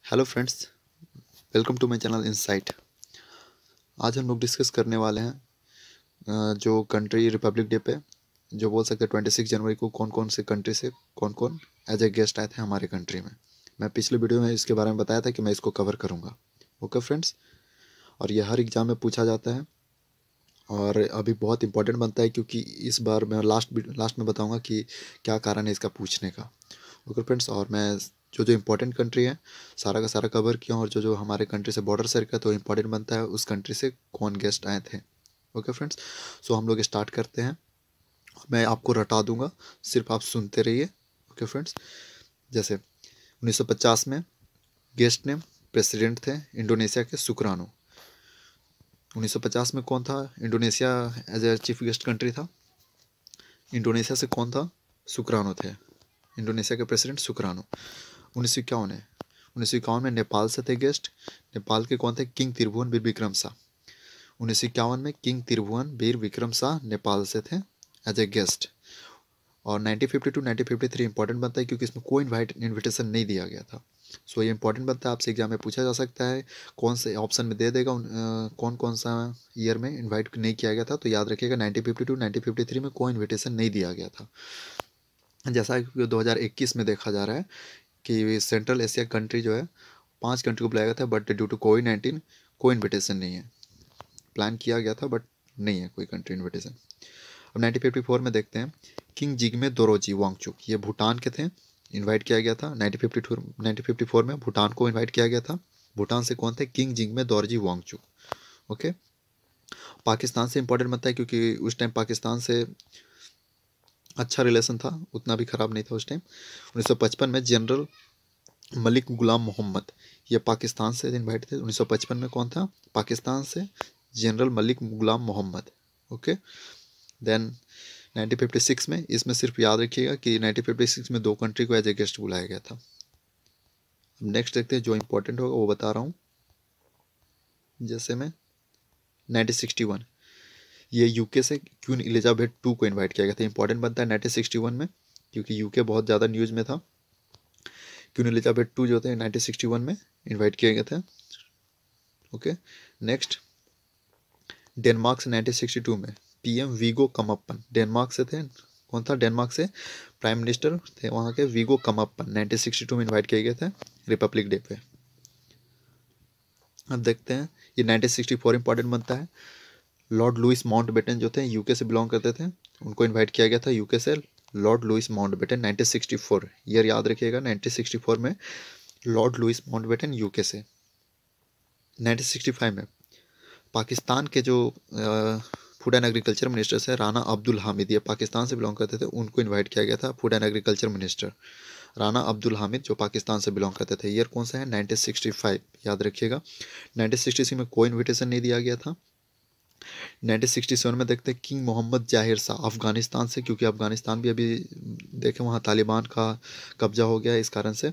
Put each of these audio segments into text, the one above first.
Hello friends, welcome to my channel insight. आज हम लोग डिस्कस करने वाले हैं जो कंट्री रिपब्लिक डे पे जो बोल सकते हैं 26 जनवरी को कौन कौन से कंट्री से कौन कौन एज ए गेस्ट आए थे हमारे कंट्री में। मैं पिछले वीडियो में इसके बारे में बताया था कि मैं इसको कवर करूँगा। ओके फ्रेंड्स, और ये हर एग्ज़ाम में पूछा जाता है और अभी बहुत इंपॉर्टेंट बनता है क्योंकि इस बार मैं लास्ट में बताऊँगा कि क्या कारण है इसका पूछने का। ओके फ्रेंड्स, और मैं जो जो इम्पोर्टेंट कंट्री है सारा का सारा कवर किया और जो जो हमारे कंट्री से बॉर्डर शेयर किया तो इम्पोर्टेंट बनता है उस कंट्री से कौन गेस्ट आए थे। ओके फ्रेंड्स, सो हम लोग स्टार्ट करते हैं। मैं आपको रटा दूंगा, सिर्फ आप सुनते रहिए। ओके फ्रेंड्स, जैसे 1950 में गेस्ट ने प्रेसिडेंट थे इंडोनेशिया के सुकरानो। 1950 में कौन था Indonesia as a chief guest country था? इंडोनेशिया से कौन था? सुकरानो थे। इंडोनेशिया के प्रेसिडेंट सुकरानो। 1951 है, 1951 में नेपाल से थे गेस्ट। नेपाल के कौन थे? किंग त्रिभुवन वीर विक्रम शाह। 1951 में किंग त्रिभुवन वीर विक्रम शाह नेपाल से थे एज ए गेस्ट। और 1952 1953 इंपॉर्टेंट बनता है क्योंकि इसमें कोई इन्विटेशन नहीं दिया गया था। सो ये इंपॉर्टेंट बनता है, आपसे एग्जाम में पूछा जा सकता है। कौन से ऑप्शन में दे देगा कौन कौन सा ईयर में इन्वाइट नहीं किया गया था, तो याद रखिएगा 1952 1953 में कोई इन्विटेशन नहीं दिया गया था। जैसा कि 2021 में देखा जा रहा है कि सेंट्रल एशिया कंट्री जो है 5 कंट्री को बुलाया गया था, बट ड्यू टू कोविड-19 कोई इन्विटेशन नहीं है। प्लान किया गया था बट नहीं है कोई कंट्री इन्विटेशन। अब 1954 में देखते हैं, किंग जिग्मे दोरोजी वांगचुक, ये भूटान के थे, इन्वाइट किया गया था। 1954 में भूटान को इन्वाइट किया गया था। भूटान से कौन थे? किंग जिग्मे दोरोजी वांगचुक। ओके, पाकिस्तान से इंपॉर्टेंट बनता है क्योंकि उस टाइम पाकिस्तान से अच्छा रिलेशन था, उतना भी ख़राब नहीं था उस टाइम। 1955 में जनरल मलिक गुलाम मोहम्मद, ये पाकिस्तान से इन्वाइट थे। 1955 में कौन था? पाकिस्तान से जनरल मलिक गुलाम मोहम्मद। ओके, देन 1956 में, इसमें सिर्फ याद रखिएगा कि 1956 में 2 कंट्री को एज ए गेस्ट बुलाया गया था। अब नेक्स्ट देखते हैं, जो इंपॉर्टेंट होगा वो बता रहा हूँ। जैसे में 1961, ये यूके से क्वीन एलिजाबेथ टू को इन्वाइट किया गया था। इंपॉर्टेंट बनता है 1961 में क्योंकि यूके बहुत ज़्यादा न्यूज़ में था। क्वीन एलिजाबेथ टू जो थे 1961 में इन्वाइट किए गए थे। ओके, नेक्स्ट डेनमार्क से 1962 में पीएम वीगो कमप्पन, डेनमार्क से थे। कौन था डेनमार्क से? प्राइम मिनिस्टर थे वहाँ के वीगो कमप्पन, 1962 में इन्वाइट किए गए थे रिपब्लिक डे पे। अब देखते हैं, ये 1964 इंपॉर्टेंट बनता है। लॉर्ड लुइस माउंटबेटन जो थे यूके से बिलोंग करते थे, उनको इन्वाइट किया गया था यूके से। लॉर्ड लुइस माउंटबेटन 1964, ईयर याद रखिएगा 1964 में लॉर्ड लुइस माउंटबेटन यूके से। 1965 में पाकिस्तान के जो फूड एंड एग्रीकल्चर मिनिस्टर है राना अब्दुल हामिद, ये पाकिस्तान से बिलोंग करते थे, उनको इनवाइट किया गया था food and agriculture minister Rana Abdul Hamid जो पाकिस्तान से बिलोंग करते थे। ईयर कौन सा है? 1965, याद रखिएगा। 1966 में कोई इन्विटेशन नहीं दिया गया था। 1967 में देखते हैं, किंग मोहम्मद जाहिर शाह अफगानिस्तान से, क्योंकि अफगानिस्तान भी अभी देखें वहाँ तालिबान का कब्जा हो गया है, इस कारण से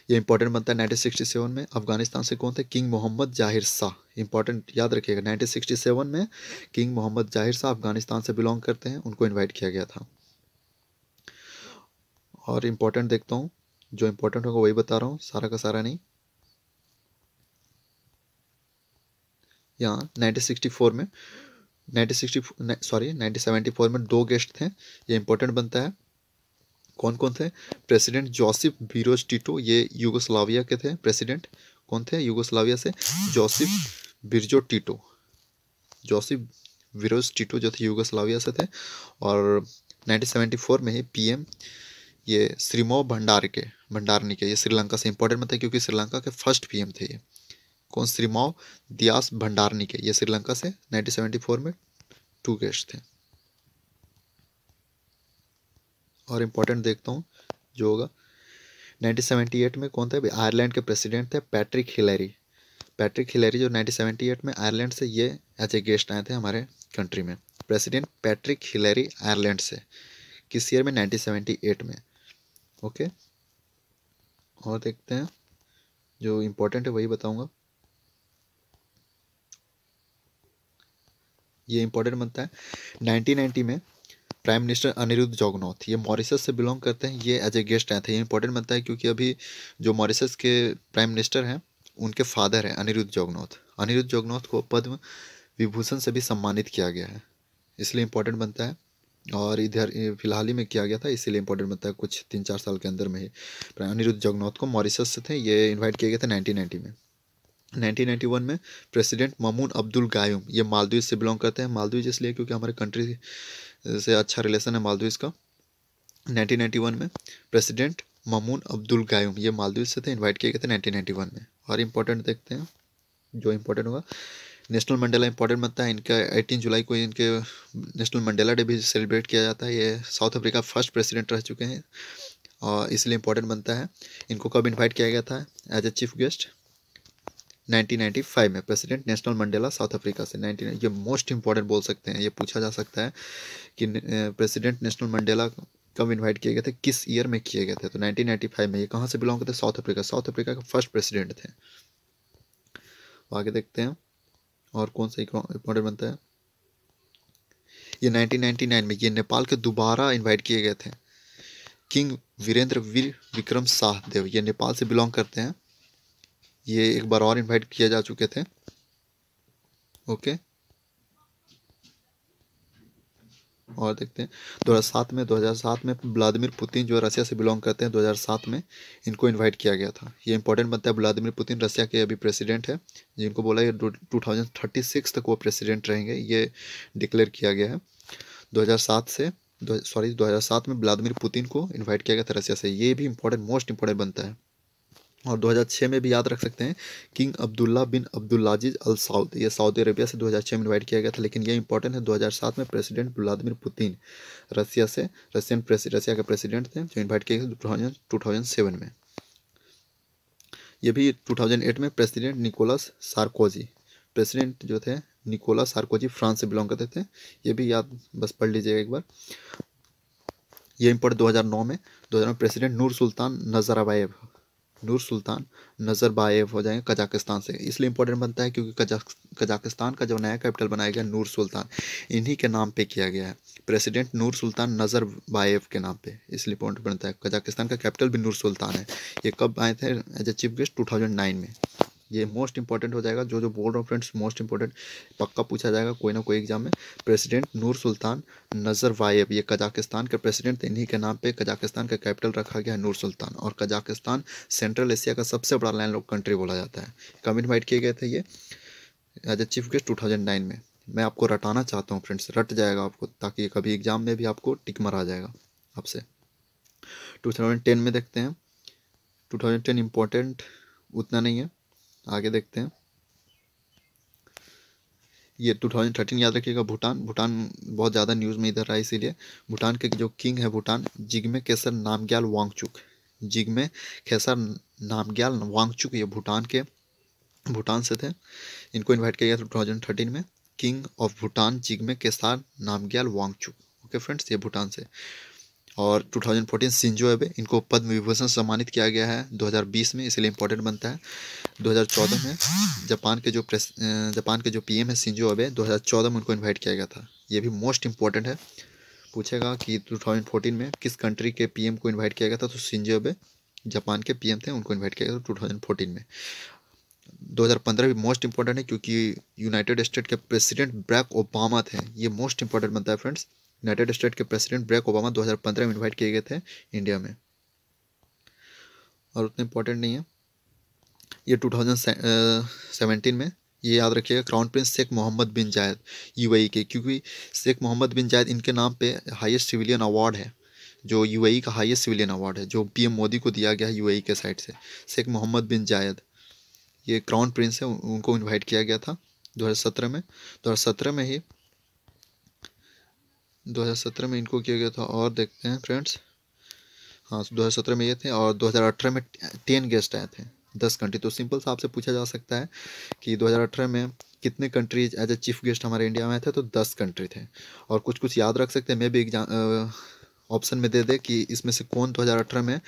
ये इंपॉर्टेंट बनता है। 1967 में अफगानिस्तान से कौन थे? किंग मोहम्मद जाहिर शाह। इंपॉर्टेंट याद रखिएगा, 1967 में किंग मोहम्मद जाहिर शाह अफगानिस्तान से बिलोंग करते हैं, उनको इनवाइट किया गया था। और इम्पोर्टेंट देखता हूँ, जो इम्पोर्टेंट होगा वही बता रहा हूँ, सारा का सारा नहीं। यहाँ 1964 में 1974 में 2 गेस्ट थे, ये इंपॉर्टेंट बनता है। कौन कौन थे? प्रेसिडेंट जोसेफ बिरोज टिटो, ये यूगोस्लाविया के थे प्रेसिडेंट। कौन थे यूगोस्लाविया से? जोसेफ बिरजो टिटो, जोसेफ विरोज टिटो जो थे यूगोस्लाविया से थे। और 1974 में ही पीएम ये श्रीमो भंडारनिके, ये श्रीलंका से इंपॉर्टेंट बनता है क्योंकि श्रीलंका के फर्स्ट पीएम थे ये। कौन? श्रीमो दियास भंडारनिके, ये श्रीलंका से 1974 में 2 गेस्ट थे। और इम्पोर्टेंट देखता हूँ जो होगा 1978 में कौन थे? आयरलैंड के प्रेसिडेंट थे पैट्रिक हिलेरी। पैट्रिक हिलेरी जो 1978 में आयरलैंड से ये एज ए गेस्ट आए थे हमारे कंट्री में। प्रेसिडेंट पैट्रिक हिलेरी आयरलैंड से, किस ईयर में? 1978 में। ओके, और देखते हैं, जो इम्पोर्टेंट है वही बताऊंगा। ये इम्पोर्टेंट बनता है 1990 में प्राइम मिनिस्टर अनिरुद्ध जगनॉथ, ये मॉरिशस से बिलोंग करते हैं। ये एज ए गेस्ट आए थे। ये इंपॉर्टेंट बनता है क्योंकि अभी जो मॉरिशस के प्राइम मिनिस्टर हैं उनके फादर हैं अनिरुद्ध जगनॉथ। अनिरुद्ध जगनॉथ को पद्म विभूषण से भी सम्मानित किया गया है, इसलिए इंपॉर्टेंट बनता है। और इधर फिलहाल ही में किया गया था, इसीलिए इंपॉर्टेंट बनता है, कुछ 3-4 साल के अंदर में ही। अनिरुद्ध जगनॉथ को मॉरिशस से थे, ये इनवाइट किए गए थे 1990 में। 1991 में प्रेसिडेंट ममून अब्दुल गायूम, ये मालदीव से बिलोंग करते हैं। मालदीव इसलिए क्योंकि हमारे कंट्री से अच्छा रिलेशन है मालदीव का। 1991 में प्रेसिडेंट ममून अब्दुल गायूम, ये मालदीव से थे, इनवाइट किए गए थे 1991 में। और इम्पोर्टेंट देखते हैं जो इम्पोर्टेंट होगा, नेशनल मंडेला इंपॉर्टेंट बनता है। इनका 18 जुलाई को इनके नेशनल मंडेला डे भी सेलिब्रेट किया जाता है। ये साउथ अफ्रीका फर्स्ट प्रेसिडेंट रह चुके हैं और इसलिए इंपॉर्टेंट बनता है। इनको कब इनवाइट किया गया था एज ए चीफ गेस्ट? 1995 में president national Mandela south Africa से। 19 ये मोस्ट इंपॉर्टेंट बोल सकते हैं, ये पूछा जा सकता है कि प्रेसिडेंट नेशनल मंडेला कब इनवाइट किए गए थे, किस ईयर में किए गए थे? तो 1995 में। ये कहाँ से बिलोंग करते हैं? South Africa. साउथ अफ्रीका का फर्स्ट प्रेसिडेंट थे। आगे देखते हैं और कौन सा इंपॉर्टेंट बनता है। ये 1999 में ये नेपाल के दोबारा इनवाइट किए गए थे। किंग वीरेंद्र वीर विक्रम शाहदेव, ये नेपाल से बिलोंग करते हैं। ये एक बार और इनवाइट किए जा चुके थे। ओके, और देखते हैं 2007 में व्लादिमीर पुतिन जो रसिया से बिलोंग करते हैं, 2007 में इनको इनवाइट किया गया था। ये इंपॉर्टेंट बनता है। व्लादिमीर पुतिन रसिया के अभी प्रेसिडेंट है, जिनको बोला ये 2036 तक वो प्रेसिडेंट रहेंगे, ये डिक्लेयर किया गया है। 2007 में व्लादिमीर पुतिन को इन्वाइट किया गया था रसिया से। ये भी इंपॉर्टेंट, मोस्ट इंपॉर्टेंट बनता है। और 2006 में भी याद रख सकते हैं, किंग अब्दुल्ला बिन अब्दुल्लाजिज अल साउद, ये सऊदी अरेबिया से 2006 में इन्वाइट किया गया था। लेकिन ये इंपॉर्टेंट है, 2007 में प्रेसिडेंट व्लादिमीर पुतिन रसिया के प्रेसिडेंट थे, जो इन्वाइट किए गए 2007 में। ये भी 2008 में प्रेसिडेंट निकोलस सार्कोजी, प्रेसिडेंट जो थे निकोलस सार्कोजी फ्रांस से बिलोंग करते थे। ये भी याद बस पढ़ लीजिएगा एक बार। ये इंपॉर्टेंट 2009 में प्रेसिडेंट नूर सुल्तान नजरबायेव हो जाएंगे कजाकिस्तान से। इसलिए इंपॉर्टेंट बनता है क्योंकि कजाकिस्तान का जो नया कैपिटल बनाया गया नूर सुल्तान, इन्हीं के नाम पे किया गया है, प्रेसिडेंट नूर सुल्तान नजरबायेव के नाम पे, इसलिए इंपॉर्टेंट बनता है। कजाकिस्तान का कैपिटल भी नूर सुल्तान है। ये कब आए थे एज ए चीफ गेस्ट? 2009 में। ये मोस्ट इंपॉर्टेंट हो जाएगा, जो बोल रहा हूँ फ्रेंड्स, मोस्ट इंपॉर्टेंट, पक्का पूछा जाएगा कोई ना कोई एग्जाम में। प्रेसिडेंट नूर सुल्तान नजरबायेव, ये कजाकिस्तान के प्रेसिडेंट थे, इन्हीं के नाम पे कजाकिस्तान का कैपिटल रखा गया है नूर सुल्तान। और कजाकिस्तान सेंट्रल एशिया का सबसे बड़ा लैंडलॉक्ड कंट्री बोला जाता है। कब इन्वाइट किए गए थे ये एज ए चीफ गेस्ट? 2009 में। मैं आपको रटाना चाहता हूँ फ्रेंड्स, रट जाएगा आपको, ताकि कभी एग्जाम में भी आपको टिक मारा जाएगा आपसे। 2010 में देखते हैं। 2010 इम्पोर्टेंट उतना नहीं है, आगे देखते हैं। ये 2013 याद रखिएगा। भूटान बहुत ज़्यादा न्यूज़ में इधर रहा है, इसीलिए भूटान के जो किंग है जिग्मे खेसर नामग्याल वांगचुक, जिग्मे खेसर नामग्याल वांगचुक, ये भूटान से थे। इनको इनवाइट किया गया था 2013 में। King of Bhutan Jigme Khesar Namgyel Wangchuck. Okay friends, ये भूटान से। और 2014 शिंजो एबे, इनको पद्म विभूषण सम्मानित किया गया है 2020 में, इसलिए इंपॉर्टेंट बनता है। 2014 में जापान के जो पीएम है शिंजो एबे, 2014 में उनको इनवाइट किया गया था। ये भी मोस्ट इंपॉर्टेंट है, पूछेगा कि 2014 में किस कंट्री के पीएम को इन्वाइट किया गया था, तो शिंजो एबे जापान के पीएम थे, उनको इन्वाइट किया गया था 2014 में। 2015 भी मोस्ट इंपॉर्टेंट है क्योंकि यूनाइटेड स्टेट के प्रेसिडेंट बराक ओबामा थे। ये मोस्ट इंपॉर्टेंट बनता है फ्रेंड्स। यूनाइटेड स्टेट के प्रेसिडेंट बराक ओबामा 2015 में इन्वाइट किए गए थे इंडिया में, और उतना इंपॉर्टेंट नहीं है। ये 2017 में, ये याद रखिएगा, क्राउन प्रिंस शेख मोहम्मद बिन जायद यूएई के, क्योंकि शेख मोहम्मद बिन जायद इनके नाम पे हाईएस्ट सिविलियन अवार्ड है, जो यूएई का हाईएस्ट सिविलियन अवार्ड है, जो पीएम मोदी को दिया गया है यूएई के साइड से। शेख मोहम्मद बिन जायद, ये क्राउन प्रिंस है, उनको इन्वाइट किया गया था 2017 में। 2017 में इनको किया गया था। और देखते हैं फ्रेंड्स, हाँ 2017 में ये थे, और 2018 में 10 गेस्ट आए थे, 10 कंट्री। तो सिंपल सा आपसे पूछा जा सकता है कि 2018 में कितने countries as a chief guest हमारे इंडिया में आए थे, तो 10 कंट्री थे। और कुछ याद रख सकते हैं, मैं भी एग्जाम ऑप्शन में दे दे कि इसमें से कौन 2018 में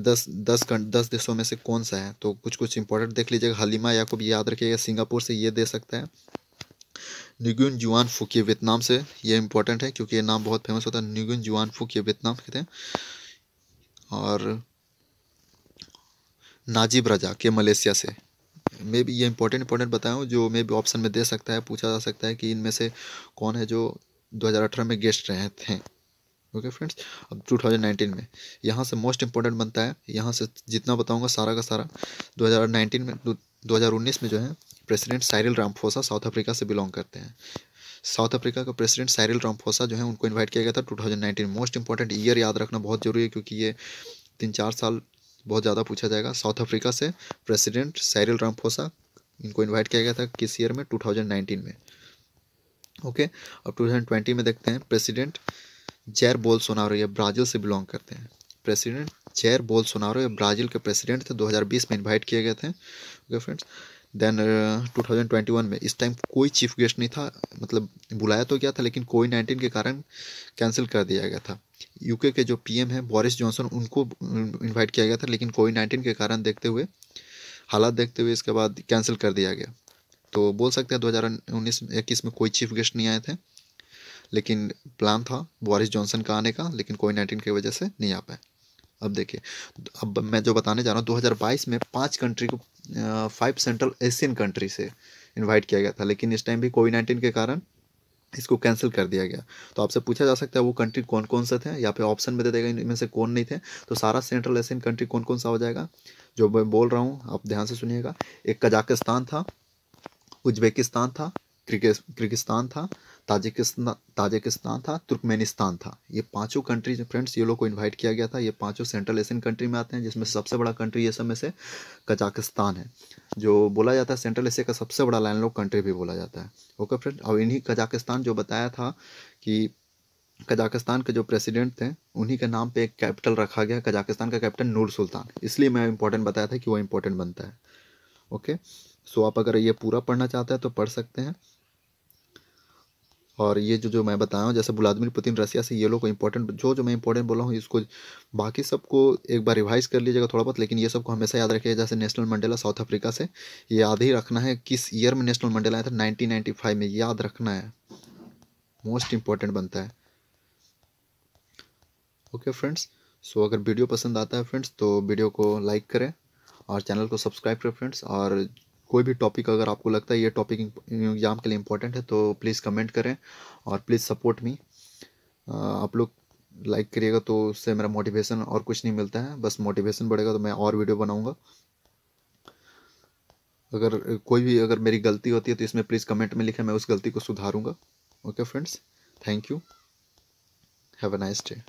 10 देशों में से कौन सा है, तो कुछ इंपॉर्टेंट देख लीजिएगा। हलीमा याकूब याद रखिएगा, सिंगापुर से, ये दे सकता है। न्युगुन जुआन फुक, ये वियतनाम से, ये इंपॉर्टेंट है क्योंकि ये नाम बहुत फेमस होता है। न्युगुन जुआन फुक ये वियतनाम के थे। और नाजिब रजाक ये मलेशिया से। मे भी ये इंपॉर्टेंट बताया हूँ जो मे भी ऑप्शन में दे सकता है, पूछा जा सकता है कि इनमें से कौन है जो 2018 में गेस्ट रहे थे। ओके फ्रेंड्स, अब 2019 में यहाँ से मोस्ट इंपॉर्टेंट बनता है, यहाँ से जितना बताऊँगा सारा का सारा 2019 में 2019 में जो है president Cyril Ramaphosa south Africa से बिलोंग करते हैं। साउथ अफ्रीका का प्रेसिडेंट साइरिल रामफोसा जो है उनको इनवाइट किया गया था 2019। मोस्ट इंपॉर्टेंट ईयर याद रखना बहुत जरूरी है क्योंकि ये 3-4 साल बहुत ज़्यादा पूछा जाएगा। साउथ अफ्रीका से प्रेसिडेंट साइरिल रामफोसा, इनको इनवाइट किया गया था किस ईयर में, 2019 में। ओके, अब 2020 में देखते हैं। प्रेसिडेंट जैर बोल्सोनारो, ये ब्राज़ील से बिलोंग करते हैं। प्रेसिडेंट जैर बोल्सोनारो ये ब्राज़ील के प्रेसिडेंट थे, 2020 में इनवाइट किए गए थे। ओके फ्रेंड्स, देन 2021 में इस टाइम कोई चीफ गेस्ट नहीं था, मतलब बुलाया तो गया था लेकिन कोविड-19 के कारण कैंसिल कर दिया गया था। यूके के जो पीएम हैं बोरिस जॉनसन, उनको इनवाइट किया गया था लेकिन कोविड-19 के कारण देखते हुए, हालात देखते हुए इसके बाद कैंसिल कर दिया गया। तो बोल सकते हैं 2019-21 में कोई चीफ गेस्ट नहीं आए थे, लेकिन प्लान था बोरिस जॉनसन का आने का, लेकिन कोविड-19 की वजह से नहीं आ पाए। अब देखिए, अब मैं जो बताने जा रहा हूँ 2022 में 5 कंट्री को 5 सेंट्रल एशियन कंट्री से इनवाइट किया गया था, लेकिन इस टाइम भी कोविड-19 के कारण इसको कैंसिल कर दिया गया। तो आपसे पूछा जा सकता है वो कंट्री कौन कौन से थे, या फिर ऑप्शन में दे देगा इनमें से कौन नहीं थे। तो सारा सेंट्रल एशियन कंट्री कौन कौन सा हो जाएगा जो मैं बोल रहा हूँ, आप ध्यान से सुनिएगा। एक कजाकिस्तान था, उज्बेकिस्तान था, किर्गिस्तान था, ताजिकिस्तान था, तुर्कमेनिस्तान था। ये पांचों कंट्री फ्रेंड्स, ये लोग को इनवाइट किया गया था। ये पांचों सेंट्रल एशियन कंट्री में आते हैं, जिसमें सबसे बड़ा कंट्री ये सब में से कजाकिस्तान है, जो बोला जाता है सेंट्रल एशिया का सबसे बड़ा लैंडलॉक कंट्री भी बोला जाता है। ओके फ्रेंड, और इन्हीं कजाकिस्तान जो बताया था कि कजाकिस्तान के जो प्रेसिडेंट थे उन्हीं के नाम पे एक कैपिटल रखा गया, कजाकिस्तान का कैपिटल नूर सुल्तान, इसलिए मैं इंपॉर्टेंट बताया था कि वो इंपॉर्टेंट बनता है। ओके, सो आप अगर ये पूरा पढ़ना चाहते हैं तो पढ़ सकते हैं। और ये जो मैं बताया हूँ, जैसे व्लादिमीर पुतिन रसिया से, ये लोग को इंपॉर्टेंट जो मैं इंपॉर्टेंट बोला हूँ इसको बाकी सबको एक बार रिवाइज कर लीजिएगा थोड़ा बहुत, लेकिन ये सबको हमेशा याद रखिएगा। जैसे नेशनल मंडेला साउथ अफ्रीका से, ये याद ही रखना है किस ईयर में नेशनल मंडेला आया था, 1995 में, याद रखना है, मोस्ट इंपॉर्टेंट बनता है। ओके फ्रेंड्स, सो अगर वीडियो पसंद आता है फ्रेंड्स तो वीडियो को लाइक करें और चैनल को सब्सक्राइब करें फ्रेंड्स। और कोई भी टॉपिक अगर आपको लगता है ये टॉपिक एग्जाम के लिए इम्पोर्टेंट है तो प्लीज़ कमेंट करें और प्लीज़ सपोर्ट मी। आप लोग लाइक करिएगा तो उससे मेरा मोटिवेशन और कुछ नहीं मिलता है, बस मोटिवेशन बढ़ेगा तो मैं और वीडियो बनाऊंगा। अगर कोई भी अगर मेरी गलती होती है तो इसमें प्लीज़ कमेंट में लिखें, मैं उस गलती को सुधारूंगा। Okay friends, thank you, have a nice day.